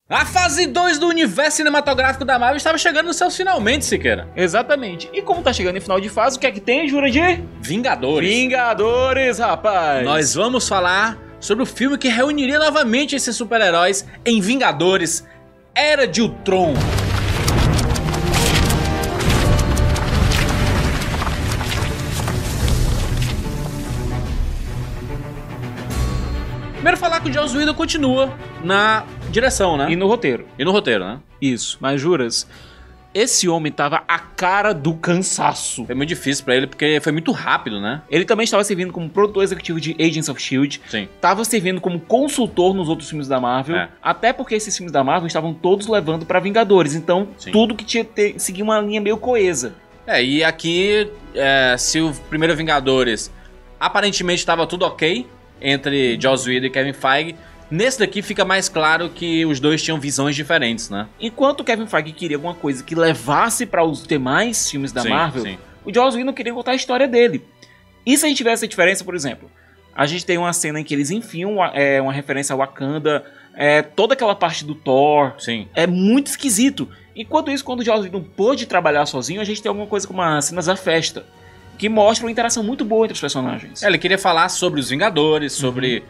A fase 2 do universo cinematográfico da Marvel estava chegando nos seus finalmente, Siqueira. Exatamente. E como tá chegando em final de fase, o que é que tem, Jurandir? Vingadores. Vingadores, rapaz! Nós vamos falar sobre o filme que reuniria novamente esses super-heróis em Vingadores, Era de Ultron. Primeiro falar que o Joss Whedon continua na direção, né? E no roteiro. E no roteiro, né? Isso. Mas juras, esse homem tava a cara do cansaço. Foi muito difícil pra ele, porque foi muito rápido, né? Ele também estava servindo como produtor executivo de Agents of S.H.I.E.L.D. Sim. Tava servindo como consultor nos outros filmes da Marvel. É. Até porque esses filmes da Marvel estavam todos levando pra Vingadores. Então, Sim. tudo que tinha que seguir uma linha meio coesa. E aqui, se o primeiro Vingadores aparentemente estava tudo ok entre Joss Whedon e Kevin Feige, nesse daqui fica mais claro que os dois tinham visões diferentes, né? Enquanto o Kevin Feige queria alguma coisa que levasse para os demais filmes da Marvel, sim. o Joss Whedon queria contar a história dele. E se a gente tiver essa diferença, por exemplo, a gente tem uma cena em que eles enfiam uma referência a Wakanda, toda aquela parte do Thor, Sim. é muito esquisito. Enquanto isso, quando o Joss Whedon pôde trabalhar sozinho, a gente tem alguma coisa como as cenas da festa, que mostra uma interação muito boa entre os personagens. Ele queria falar sobre os Vingadores, sobre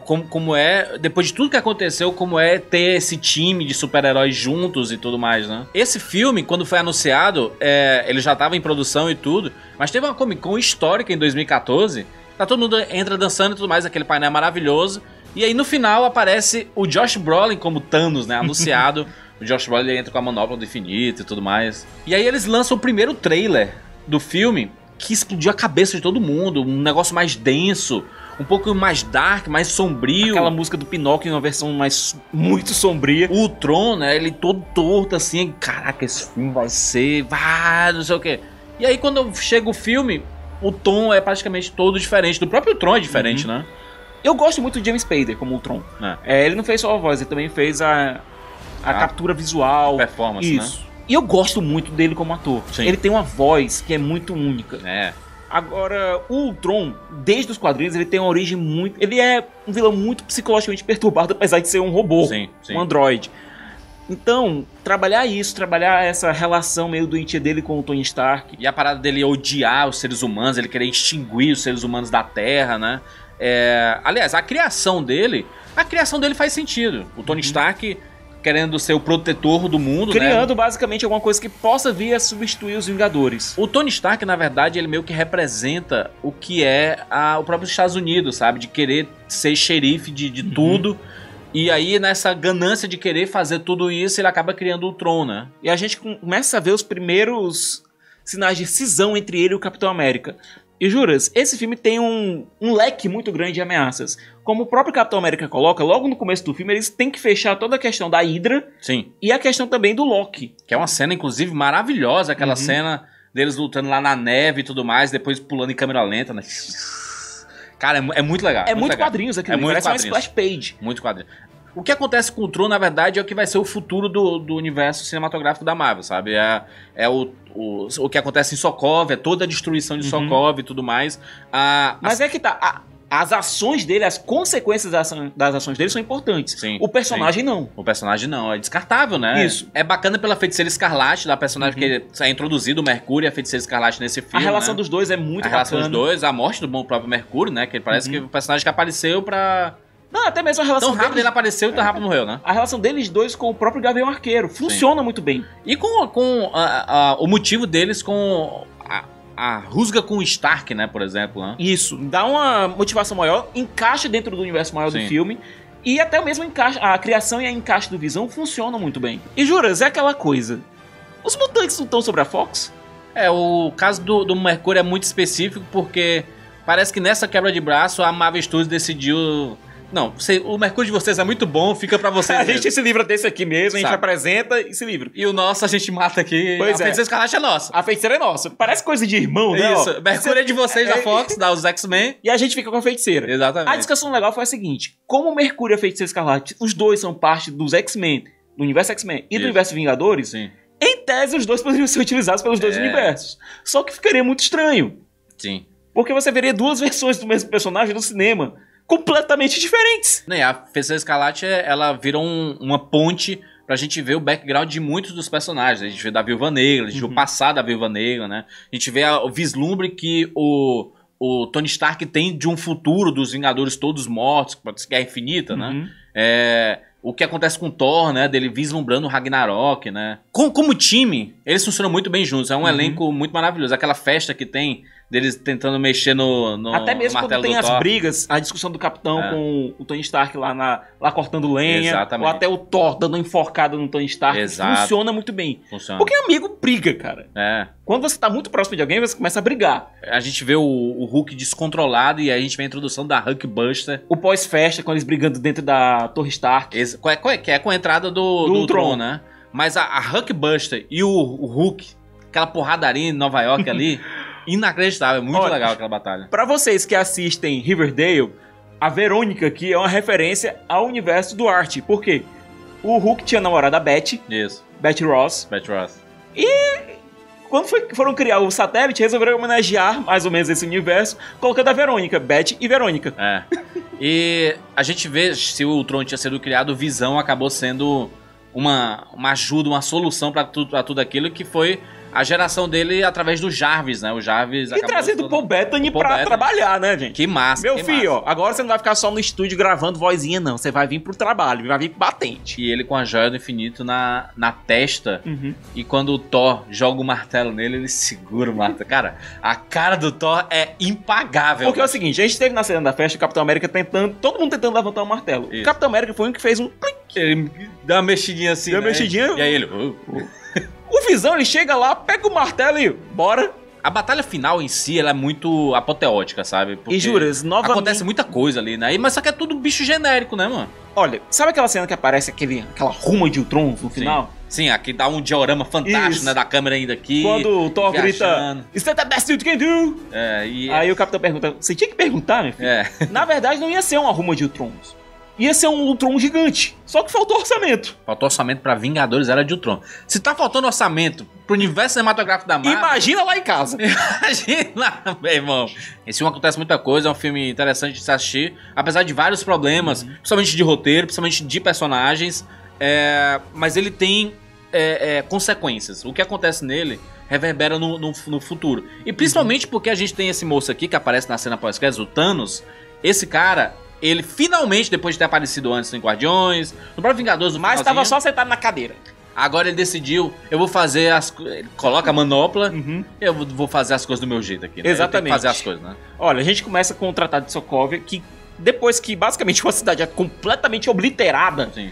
como é, depois de tudo que aconteceu, como é ter esse time de super-heróis juntos e tudo mais, né? Esse filme, quando foi anunciado, ele já estava em produção e tudo, mas teve uma Comic Con histórica em 2014, tá todo mundo entra dançando e tudo mais, aquele painel maravilhoso, e aí no final aparece o Josh Brolin como Thanos, né? Anunciado. O Josh Brolin entra com a manopla do infinito e tudo mais. E aí eles lançam o primeiro trailer do filme, que explodiu a cabeça de todo mundo, um negócio mais denso, um pouco mais dark, mais sombrio. Aquela música do Pinóquio em uma versão muito sombria. O Tron, né, ele todo torto assim, caraca, esse filme vai ser, não sei o que. E aí quando chega o filme, o tom é praticamente todo diferente, do próprio Tron é diferente, né? Eu gosto muito de James Spader como o Tron. Ele não fez só a voz, ele também fez a captura visual. Performance, isso. Né? E eu gosto muito dele como ator. Sim. Ele tem uma voz que é muito única. Agora, o Ultron, desde os quadrinhos, ele tem uma origem muito... Ele é um vilão muito psicologicamente perturbado, apesar de ser um robô, um androide. Então, trabalhar essa relação meio doentia dele com o Tony Stark. E a parada dele odiar os seres humanos, ele querer extinguir os seres humanos da Terra, né? Aliás, a criação dele faz sentido. O Tony Stark querendo ser o protetor do mundo, criando basicamente alguma coisa que possa vir a substituir os Vingadores. O Tony Stark, na verdade, ele meio que representa o que é o próprio Estados Unidos, sabe? De querer ser xerife de tudo. E aí, nessa ganância de querer fazer tudo isso, ele acaba criando o Ultron, né? E a gente começa a ver os primeiros sinais de cisão entre ele e o Capitão América. E juras, esse filme tem um leque muito grande de ameaças. Como o próprio Capitão América coloca, logo no começo do filme, eles têm que fechar toda a questão da Hydra. Sim. E a questão também do Loki. Que é uma cena, inclusive, maravilhosa. Aquela cena deles lutando lá na neve e tudo mais, depois pulando em câmera lenta, né? Cara, é muito legal. É muito legal. quadrinhos aqui, parece uma splash page. Muito quadrinho. O que acontece com o Tron, na verdade, é o que vai ser o futuro do universo cinematográfico da Marvel, sabe? O que acontece em Sokovia, toda a destruição de Sokovia e tudo mais. Mas é que tá... As ações dele, as consequências das ações dele são importantes. Sim, o personagem não. O personagem não, é descartável, né? Isso. É bacana pela Feiticeira Escarlate, da personagem que é introduzido, o Mercúrio e a Feiticeira Escarlate nesse filme. A relação dos dois é muito bacana. A relação dos dois, a morte do próprio Mercúrio, né? Que parece que o personagem que apareceu pra... Não, até mesmo a relação tão rápido ele apareceu e tão rápido morreu, né? A relação deles dois com o próprio Gavião Arqueiro funciona muito bem. E com o motivo deles com a rusga com o Stark, né, por exemplo, né? Isso, dá uma motivação maior, encaixa dentro do universo maior do filme. E até mesmo a criação e a encaixe do Visão funcionam muito bem. E juras, é aquela coisa. Os mutantes não estão sobre a Fox? O caso do Mercúrio é muito específico porque parece que nessa quebra de braço a Marvel Studios decidiu... Não, o Mercúrio de vocês é muito bom, fica pra vocês. A gente se livra desse aqui mesmo, a gente apresenta e se livra. E o nosso a gente mata aqui. Pois a Feiticeira Escarlate é nossa. A Feiticeira é nossa. Parece coisa de irmão, né? Isso, Mercúrio é de vocês, da Fox, da os X-Men. E a gente fica com a Feiticeira. Exatamente. A discussão legal foi a seguinte: como o Mercúrio e a Feiticeira Escarlate, os dois são parte dos X-Men, do universo X-Men e do universo Vingadores, em tese os dois poderiam ser utilizados pelos dois universos. Só que ficaria muito estranho. Sim. Porque você veria duas versões do mesmo personagem no cinema. completamente diferentes. E a Feiticeira Escarlate, ela vira uma ponte pra gente ver o background de muitos dos personagens. A gente vê da Viúva Negra, a gente vê o passado da Viúva Negra, né? A gente vê o vislumbre que o Tony Stark tem de um futuro dos Vingadores todos mortos, que pode ser Guerra Infinita, né? O que acontece com o Thor, né? Dele vislumbrando o Ragnarok, né? Como time, eles funcionam muito bem juntos. É um elenco muito maravilhoso. Aquela festa que tem deles tentando mexer no até mesmo no quando tem as brigas, a discussão do Capitão com o Tony Stark lá cortando lenha. Exatamente. Ou até o Thor dando uma enforcada no Tony Stark. Exato. Funciona muito bem. Funciona. Porque amigo briga, cara. Quando você tá muito próximo de alguém, você começa a brigar. A gente vê o Hulk descontrolado e aí a gente vê a introdução da Hulkbuster. O pós-festa, com eles brigando dentro da Torre Stark. Que é com a entrada do Ultron, né? Mas a Hulkbuster e o Hulk, aquela porradaria em Nova York ali... Inacreditável, muito legal aquela batalha. Pra vocês que assistem Riverdale, a Verônica aqui é uma referência ao universo do Art. Por quê? O Hulk tinha namorada a Beth. Isso. Beth Ross. E quando foram criar o satélite, resolveram homenagear mais ou menos esse universo, colocando a Verônica, Beth e Verônica. E a gente vê, se o Ultron tinha sido criado, o Visão acabou sendo uma ajuda, uma solução pra tudo aquilo que foi... A geração dele através do Jarvis, né? O Jarvis... E trazendo o Paul Bettany pra trabalhar, né, gente? Que massa, Meu filho, ó, agora você não vai ficar só no estúdio gravando vozinha, não. Você vai vir pro trabalho, vai vir com batente. E ele com a joia do infinito na testa. E quando o Thor joga o martelo nele, ele segura o martelo. Cara, a cara do Thor é impagável. Porque é o seguinte, a gente teve na cena da festa o Capitão América todo mundo tentando levantar o martelo. Isso. O Capitão América foi um que fez um... Ele dá uma mexidinha assim, Deu uma mexidinha. E aí ele... O Visão, ele chega lá, pega o martelo e bora. A batalha final em si, ela é muito apoteótica, sabe? Porque e juras, novamente... acontece muita coisa ali, né? Mas só que é tudo bicho genérico, né, mano? Olha, sabe aquela cena que aparece aquela ruma de Ultron no final? Sim, aqui dá um diorama fantástico, né, da câmera ainda aqui. Quando o Thor grita, "Is that the best you can do?" Aí o Capitão pergunta, você tinha que perguntar, meu filho? Na verdade, não ia ser uma ruma de Ultrons. Ia ser um Ultron gigante. Só que faltou orçamento. Faltou orçamento pra Vingadores Era de Ultron. Se tá faltando orçamento pro universo cinematográfico da Marvel... Imagina lá em casa. Imagina, meu irmão. Esse filme acontece muita coisa, é um filme interessante de se assistir. Apesar de vários problemas, principalmente de roteiro, principalmente de personagens. Mas ele tem consequências. O que acontece nele reverbera no futuro. E principalmente porque a gente tem esse moço aqui que aparece na cena pós-créditos, o Thanos. Esse cara... Ele finalmente, depois de ter aparecido antes em Guardiões, no próprio Vingadores... Mas tava só sentado na cadeira. Agora ele decidiu, eu vou fazer as... Ele coloca a manopla, eu vou fazer as coisas do meu jeito aqui, né? Exatamente. Fazer as coisas, né? Olha, a gente começa com o Tratado de Sokovia, que depois que basicamente uma cidade é completamente obliterada... Sim.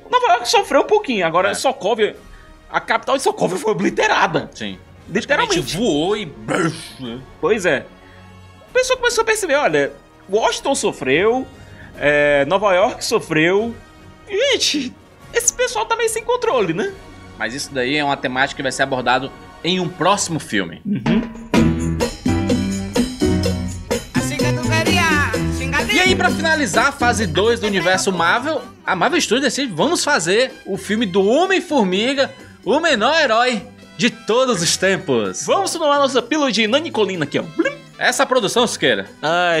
Nova York sofreu um pouquinho, agora Sokovia... A capital de Sokovia foi obliterada. Sim. Literalmente. Voou e... Pois é. A pessoa começou a perceber, olha... Washington sofreu, Nova York sofreu. Gente, esse pessoal tá meio sem controle, né? Mas isso daí é uma temática que vai ser abordado em um próximo filme. E aí, pra finalizar a fase 2 do universo Marvel, a Marvel Studios decide, vamos fazer o filme do Homem-Formiga, o menor herói de todos os tempos. Vamos tomar nossa pílula de nanicolina aqui, ó. Essa produção, Siqueira,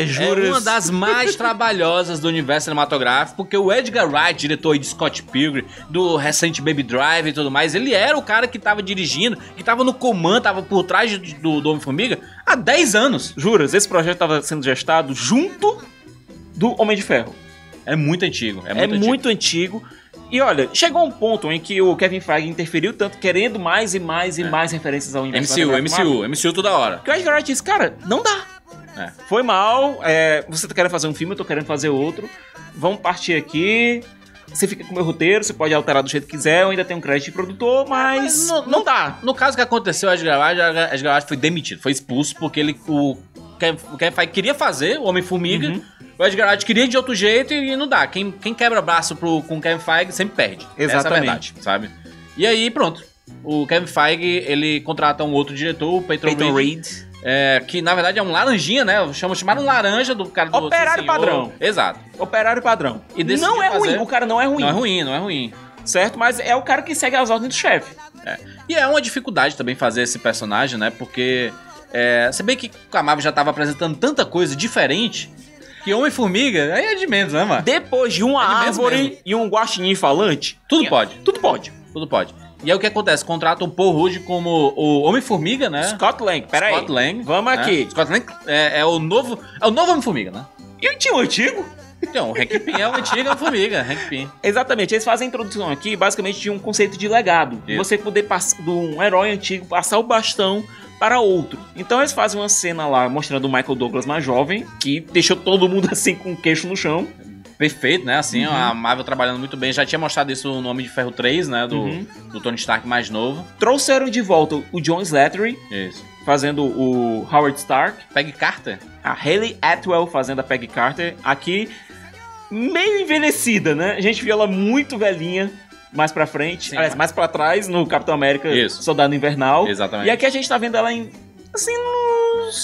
juro, é uma das mais trabalhosas do universo cinematográfico, porque o Edgar Wright, diretor de Scott Pilgrim, do recente Baby Drive e tudo mais, ele era o cara que tava dirigindo, que tava no comando, tava por trás do Homem-Formiga há 10 anos. Juras, esse projeto tava sendo gestado junto do Homem de Ferro. É muito antigo. Muito antigo. E olha, chegou um ponto em que o Kevin Feige interferiu tanto, querendo mais e mais referências ao universo. MCU toda hora. Que o Edgar Wright disse, cara, não dá. Foi mal, você tá querendo fazer um filme, eu tô querendo fazer outro. Vamos partir aqui. Você fica com o meu roteiro, você pode alterar do jeito que quiser, eu ainda tenho um crédito de produtor, mas não dá. No caso que aconteceu, o Edgar Wright foi demitido, foi expulso, porque o Kevin Feige queria fazer o Homem-Formiga. O Edgar Wright queria de outro jeito e não dá. Quem quebra braço com o Kevin Feige sempre perde. Exatamente. Essa é a verdade, sabe? E aí, pronto. O Kevin Feige, ele contrata um outro diretor, o Peyton Reed. Que na verdade é um laranjinha, né? Chamaram um laranja do cara do... Operário padrão. Exato. Operário padrão. E não é ruim, o cara não é ruim. Não é ruim. Certo? Mas é o cara que segue as ordens do chefe. E é uma dificuldade também fazer esse personagem, né? Porque... se bem que a Marvel já tava apresentando tanta coisa diferente... Que Homem-Formiga, aí é de menos, né, mano? Depois de uma árvore e um guaxinim falante... Tudo pode. Tudo pode. Tudo pode. E aí o que acontece? Contrata o Paul Rudd como o Homem-Formiga, né? Scott Lang, peraí. Scott Lang. Vamos aqui. Scott Lang é o novo Homem-Formiga, né? E tinha o antigo? Então, o Hank Pym é o antigo Homem-Formiga, Hank Pym. Exatamente, eles fazem a introdução aqui basicamente de um conceito de legado. Isso. Você poder passar de um herói antigo, passar o bastão para outro. Então eles fazem uma cena lá mostrando o Michael Douglas mais jovem, que deixou todo mundo assim com o queixo no chão. Perfeito, né? Assim, a Marvel trabalhando muito bem. Já tinha mostrado isso no Homem de Ferro 3, né? Do Tony Stark mais novo. Trouxeram de volta o John Slattery. Isso. Fazendo o Howard Stark. Peggy Carter. A Hayley Atwell fazendo a Peggy Carter. Aqui, meio envelhecida, né? A gente viu ela muito velhinha mais pra frente. Sim, aliás, mais pra trás no Capitão América isso. Soldado Invernal. Exatamente. E aqui a gente tá vendo ela em, assim, nos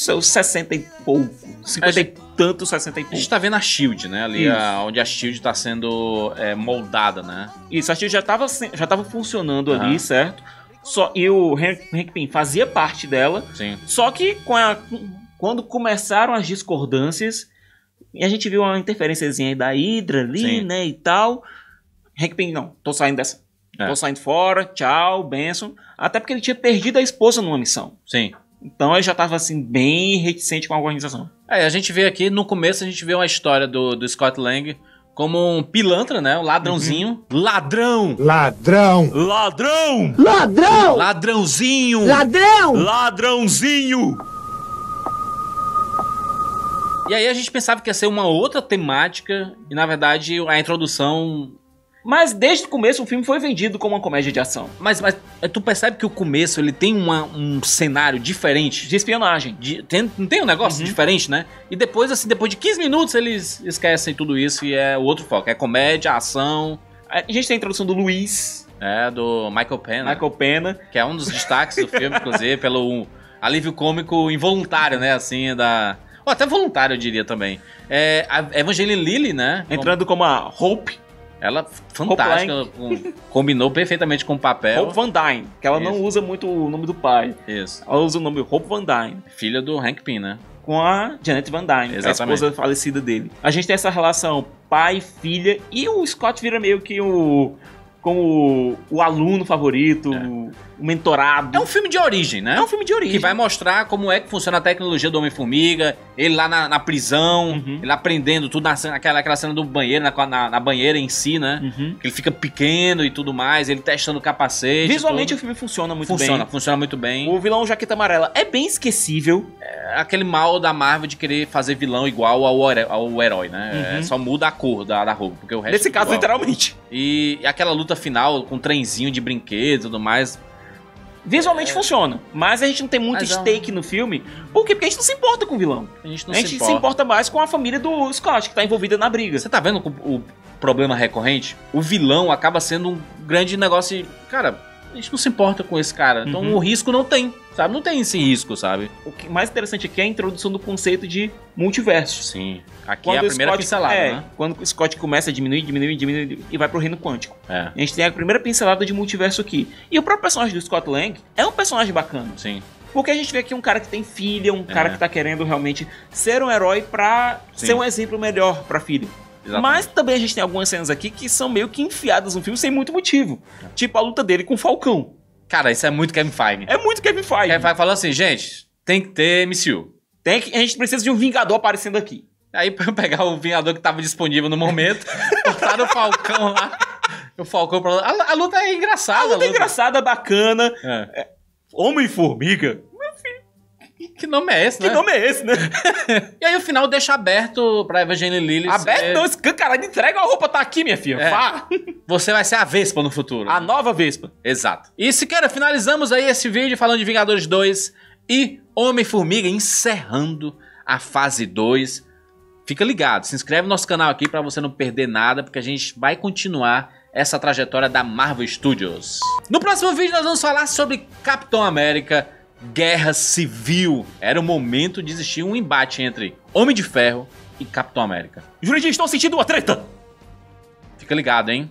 seus 60 e pouco. 50 e tanto, 60 e pouco. A gente tá vendo a SHIELD, né? Ali onde a SHIELD tá sendo moldada, né? Isso, a SHIELD já tava funcionando ali, certo? E o Hank Pym fazia parte dela. Sim. Só que quando começaram as discordâncias, e a gente viu uma interferênciazinha da Hydra ali, sim, né, e tal. Hank Pym, não, tô saindo dessa. Tô saindo fora, tchau, benção. Até porque ele tinha perdido a esposa numa missão. Sim. Então ele já tava, assim, bem reticente com a organização. A gente vê aqui, no começo, a gente vê uma história do Scott Lang como um pilantra, né? Um ladrãozinho. Ladrão! Ladrão! Ladrão! Ladrão! Ladrãozinho! Ladrão! Ladrãozinho! E aí a gente pensava que ia ser uma outra temática, e na verdade a introdução... Mas desde o começo o filme foi vendido como uma comédia de ação. Mas tu percebe que o começo ele tem um cenário diferente? De espionagem. Não tem um negócio diferente, né? E depois, assim, depois de 15 minutos eles esquecem tudo isso e é o outro foco. É comédia, ação. A gente tem a introdução do Luiz. Do Michael Pena. Michael Pena. Que é um dos destaques do filme, inclusive, pelo alívio cômico involuntário, né? Assim, ou até voluntário, eu diria também. A Evangeline Lilly, né? Entrando como a Hope. Ela, fantástica, combinou perfeitamente com o papel. Hope Van Dyne, que ela não usa muito o nome do pai. Isso. Ela usa o nome Hope Van Dyne. Filha do Hank Pym, né? Com a Janet Van Dyne, a esposa falecida dele. A gente tem essa relação pai-filha e o Scott vira meio que como o aluno favorito, o mentorado. É um filme de origem, né? É um filme de origem. Que vai mostrar como é que funciona a tecnologia do Homem-Formiga, ele lá na prisão, ele aprendendo tudo, aquela cena do banheiro, na banheira em si, né? Que ele fica pequeno e tudo mais, ele testando o capacete. Visualmente o filme funciona muito bem. Funciona muito bem. O vilão Jaqueta Amarela é bem esquecível. É aquele mal da Marvel de querer fazer vilão igual ao herói, né? Só muda a cor da roupa, porque o resto nesse caso, literalmente. E aquela luta final com um trenzinho de brinquedo e tudo mais... Visualmente funciona, mas a gente não tem muito stake no filme. Por quê? Porque a gente não se importa com o vilão. A gente se importa mais com a família do Scott, que tá envolvida na briga. Você tá vendo o problema recorrente? O vilão acaba sendo um grande negócio de... Cara, a gente não se importa com esse cara. Então o risco não tem, sabe? Não tem esse risco, sabe? O que mais interessante aqui é a introdução do conceito de multiverso. Sim. Aqui é a primeira pincelada, né? Quando o Scott começa a diminuir e vai pro reino quântico. A gente tem a primeira pincelada de multiverso aqui. E o próprio personagem do Scott Lang é um personagem bacana. Sim. Porque a gente vê aqui um cara que tem filha, um cara que tá querendo realmente ser um herói pra ser um exemplo melhor pra filha. Exatamente. Mas também a gente tem algumas cenas aqui que são meio que enfiadas no filme sem muito motivo. Tipo a luta dele com o Falcão. Cara, isso é muito Kevin Feige. É muito Kevin Feige. Kevin Feige falou assim, gente, tem que ter MCU. A gente precisa de um Vingador aparecendo aqui. Aí pra pegar o Vingador que tava disponível no momento, botaram o Falcão lá. O Falcão pra... A luta é engraçada. A luta é engraçada, bacana. Homem-Formiga. Que nome é esse, né? Que nome é esse, né? E aí o final deixa aberto pra Evangeline Lilly. Aberto não, escancarado, entrega a roupa, tá aqui, minha filha. Vá. Você vai ser a Vespa no futuro. A nova Vespa. Exato. E se quer, finalizamos aí esse vídeo falando de Vingadores 2 e Homem-Formiga, encerrando a fase 2. Fica ligado, se inscreve no nosso canal aqui pra você não perder nada, porque a gente vai continuar essa trajetória da Marvel Studios. No próximo vídeo nós vamos falar sobre Capitão América Guerra Civil. Era o momento de existir um embate entre Homem de Ferro e Capitão América. Jurandir, estou sentindo uma treta! Fica ligado, hein?